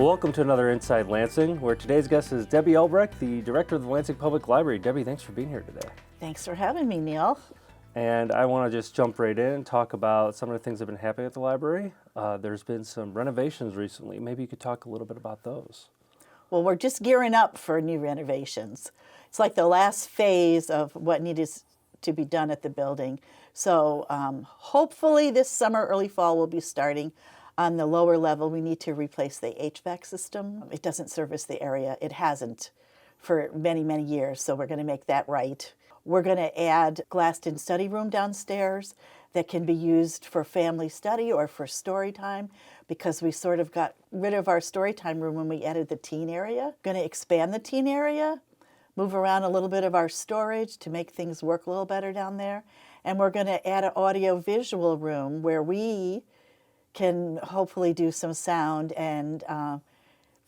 Well, welcome to another Inside Lansing, where today's guest is Debbie Albrecht, the director of the Lansing Public Library. Debbie, thanks for being here today. Thanks for having me, Neil. And I want to just jump right in and talk about some of the things that have been happening at the library. There's been some renovations recently. Maybe you could talk a little bit about those. Well, we're just gearing up for new renovations. It's like the last phase of what needed to be done at the building. So hopefully this summer, early fall, we'll be starting. On the lower level, we need to replace the HVAC system. It doesn't service the area. It hasn't for many, many years, so we're going to make that right. We're going to add glassed-in study room downstairs that can be used for family study or for story time, because we sort of got rid of our story time room when we added the teen area. Going to expand the teen area, move around a little bit of our storage to make things work a little better down there. And we're going to add an audio-visual room where we can hopefully do some sound and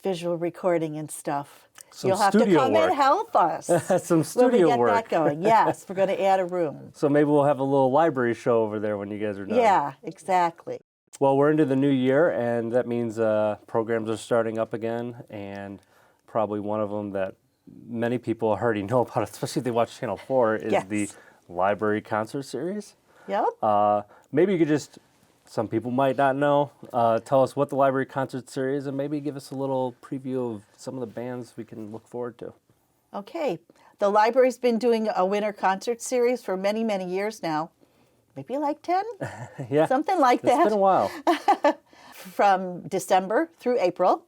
visual recording and stuff. You'll have to come and help us. Some studio work. When we get that going. Yes, we're going to add a room. So maybe we'll have a little library show over there when you guys are done. Yeah, exactly. Well, we're into the new year, and that means programs are starting up again, and probably one of them that many people already know about, especially if they watch Channel 4, is the Library Concert Series. Yep. Maybe you could just, some people might not know, tell us what the Library Concert Series is, and maybe give us a little preview of some of the bands we can look forward to. Okay. The library's been doing a winter concert series for many, many years now. Maybe like 10? Yeah. Something like that. It's been a while. From December through April.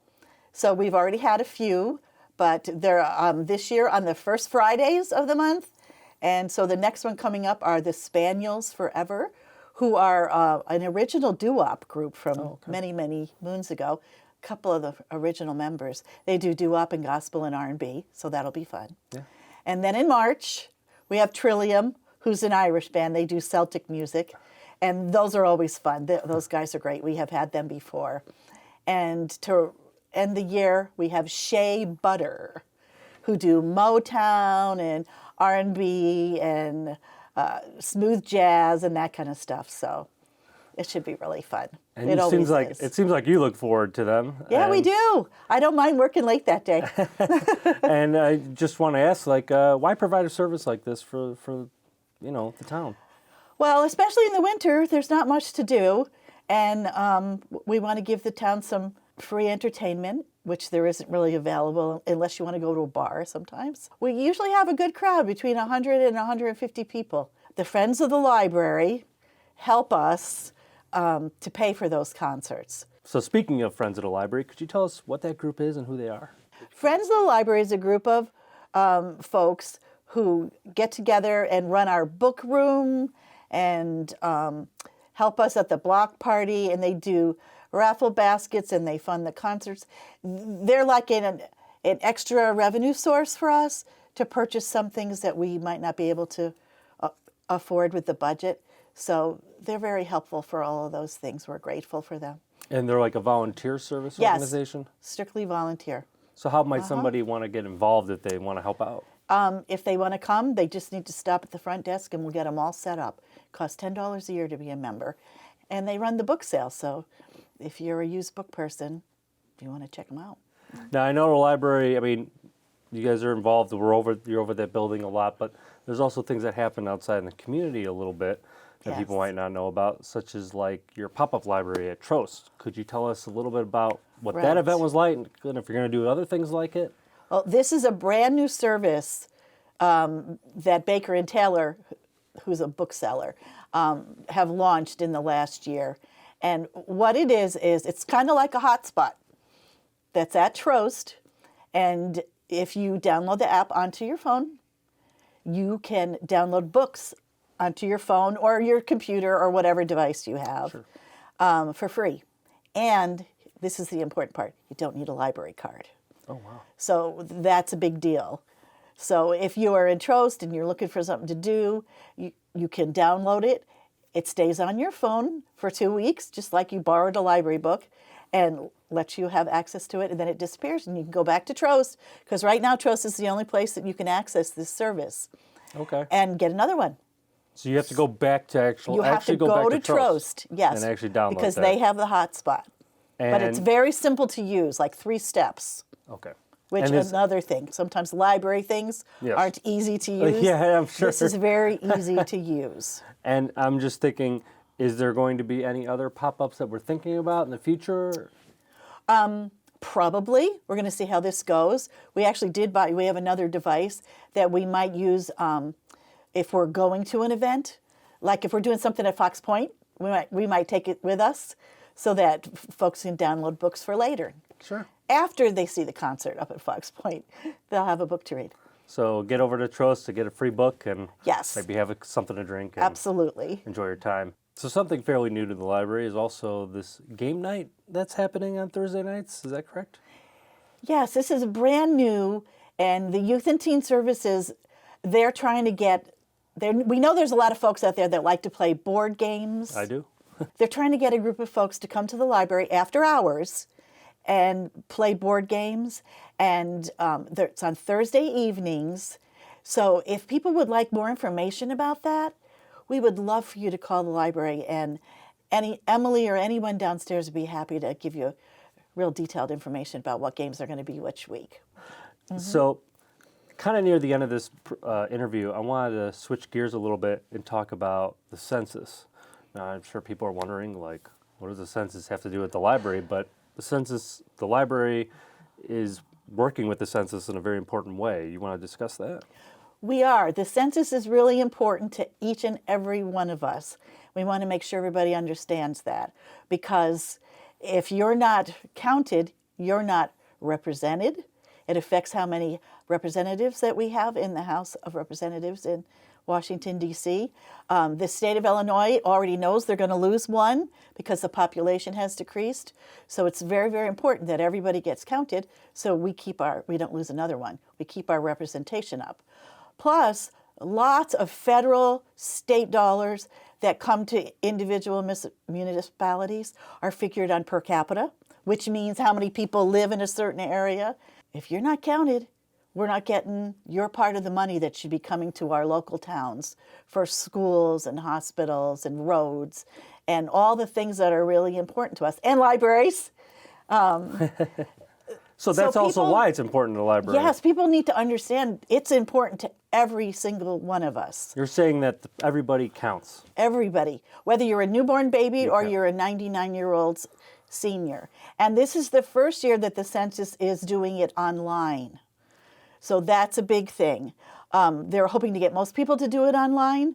So we've already had a few, but they're this year on the first Fridays of the month. And so the next one coming up are the Spaniels Forever, who are an original doo-wop group from many, many moons ago. A couple of the original members. They do doo-wop and gospel and R&B, so that'll be fun. Yeah. And then in March, we have Trillium, who's an Irish band. They do Celtic music, and those are always fun. Those guys are great. We have had them before. And to end the year, we have Shea Butter, who do Motown and R&B and smooth jazz and that kind of stuff. So it should be really fun. And it seems like you look forward to them. Yeah, we do. I don't mind working late that day. And I just want to ask, why provide a service like this for the town? Well, especially in the winter, there's not much to do, and we want to give the town some free entertainment, which there isn't really available unless you want to go to a bar sometimes. We usually have a good crowd, between 100 and 150 people. The Friends of the Library help us to pay for those concerts. So speaking of Friends of the Library, could you tell us what that group is and who they are? Friends of the Library is a group of folks who get together and run our book room and help us at the block party, and they do raffle baskets and they fund the concerts. They're like an extra revenue source for us to purchase some things that we might not be able to afford with the budget. So they're very helpful for all of those things. We're grateful for them. And they're like a volunteer service organization? Yes, strictly volunteer. So how might somebody want to get involved if they want to help out? If they want to come, they just need to stop at the front desk and we'll get them all set up. It costs $10 a year to be a member. And they run the book sale, so if you're a used book person, you want to check them out. Now, I know the library, you guys are involved, you're over that building a lot, but there's also things that happen outside in the community a little bit that people might not know about, such as like your pop-up library at Trost. Could you tell us a little bit about what that event was like, and if you're going to do other things like it? Well, this is a brand new service that Baker and Taylor, who's a bookseller, have launched in the last year. And what it is it's kind of like a hotspot that's at Trost. And if you download the app onto your phone, you can download books onto your phone or your computer or whatever device you have for free. And this is the important part. You don't need a library card. Oh, wow. So that's a big deal. So if you are in Trost and you're looking for something to do, you can download it. It stays on your phone for 2 weeks, just like you borrowed a library book, and lets you have access to it, and then it disappears, and you can go back to Trost, because right now Trost is the only place that you can access this service. Okay. And get another one. So you have to go back to You have to go to Trost, yes, and actually download because that. they have the hotspot. But it's very simple to use, like 3 steps. Okay. Which And is another thing. Sometimes library things Yes. aren't easy to use. Yeah, I'm sure. This is very easy to use. And I'm just thinking, is there going to be any other pop-ups that we're thinking about in the future? Probably. We're going to see how this goes. We actually we have another device that we might use if we're going to an event. Like if we're doing something at Fox Point, we might take it with us so that folks can download books for later. Sure. After they see the concert up at Fox Point, they'll have a book to read. So get over to Trost to get a free book and Yes. maybe have something to drink. And Absolutely. enjoy your time. So something fairly new to the library is also this game night that's happening on Thursday nights. Is that correct? Yes, this is brand new, and the Youth and Teen Services, they're trying to get, we know there's a lot of folks out there that like to play board games. I do. They're trying to get a group of folks to come to the library after hours and play board games, and it's on Thursday evenings. So if people would like more information about that, we would love for you to call the library, and Emily or anyone downstairs would be happy to give you real detailed information about what games are going to be which week. So kind of near the end of this interview, I wanted to switch gears a little bit and talk about the census. Now, I'm sure people are wondering, like, what does the census have to do with the library? But the library is working with the census in a very important way. You want to discuss that? We are. The census is really important to each and every one of us. We want to make sure everybody understands that, because if you're not counted, you're not represented. It affects how many representatives that we have in the House of Representatives in Washington, D.C. The state of Illinois already knows they're going to lose one because the population has decreased. So it's very, very important that everybody gets counted so we don't lose another one. We keep our representation up. Plus, lots of federal, state dollars that come to individual municipalities are figured on per capita, which means how many people live in a certain area. If you're not counted, we're not getting your part of the money that should be coming to our local towns for schools and hospitals and roads and all the things that are really important to us, and libraries. So that's also why it's important to the library. Yes, people need to understand it's important to every single one of us. You're saying that everybody counts. Everybody, whether you're a newborn baby or you're a 99-year-old senior. And this is the first year that the census is doing it online. So that's a big thing. They're hoping to get most people to do it online,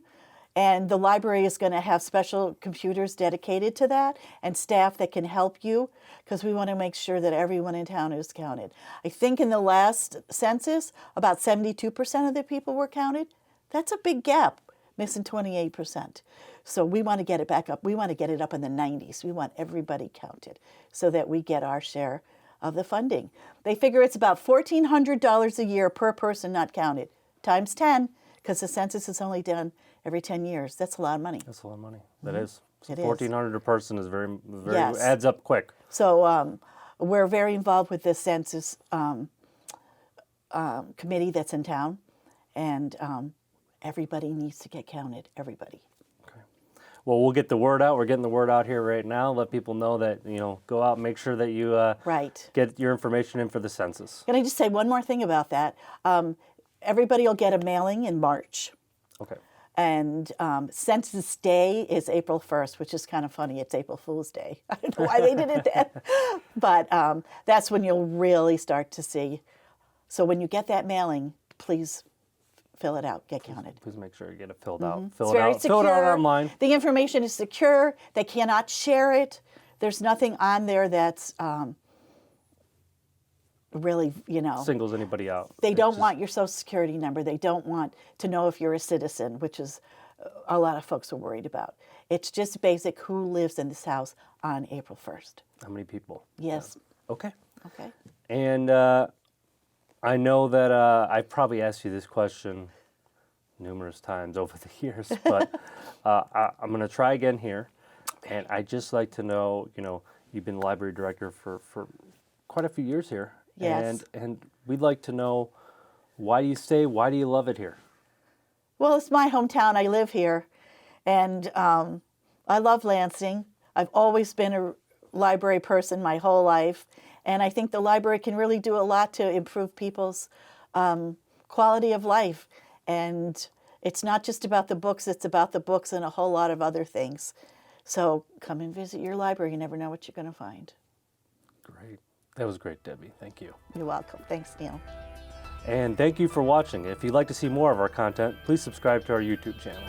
and the library is going to have special computers dedicated to that and staff that can help you, because we want to make sure that everyone in town is counted. I think in the last census, about 72% of the people were counted. That's a big gap, missing 28%. So we want to get it back up. We want to get it up in the 90s. We want everybody counted so that we get our share of the funding. They figure it's about $1,400 a year per person not counted, times 10, because the census is only done every 10 years. That's a lot of money. That's a lot of money. That is. So It is. 1,400 a person is very Yes. adds up quick. So we're very involved with the census committee that's in town, and everybody needs to get counted, everybody. Well, we'll get the word out. We're getting the word out here right now. Let people know that, go out and make sure that you Right. get your information in for the census. Can I just say one more thing about that? Everybody will get a mailing in March. Okay. And Census Day is April 1st, which is kind of funny. It's April Fool's Day. I don't know why they did it then. But that's when you'll really start to see. So when you get that mailing, please fill it out, get counted. Please make sure you get it filled out. It's very secure. Fill it out online. The information is secure. They cannot share it. There's nothing on there that's really, Singles anybody out. They don't want your social security number. They don't want to know if you're a citizen, which is a lot of folks are worried about. It's just basic who lives in this house on April 1st. How many people? Yes. Yeah. Okay. Okay. And I know that I've probably asked you this question numerous times over the years, but I'm going to try again here. Okay. And I'd just like to know, you've been library director for quite a few years here. Yes. And we'd like to know, why do you stay? Why do you love it here? Well, it's my hometown. I live here. And I love Lansing. I've always been a library person my whole life, and I think the library can really do a lot to improve people's quality of life. And it's not just about the books, it's about the books and a whole lot of other things. So come and visit your library. You never know what you're going to find. Great. That was great, Debbie. Thank you. You're welcome. Thanks, Neil. And thank you for watching. If you'd like to see more of our content, please subscribe to our YouTube channel.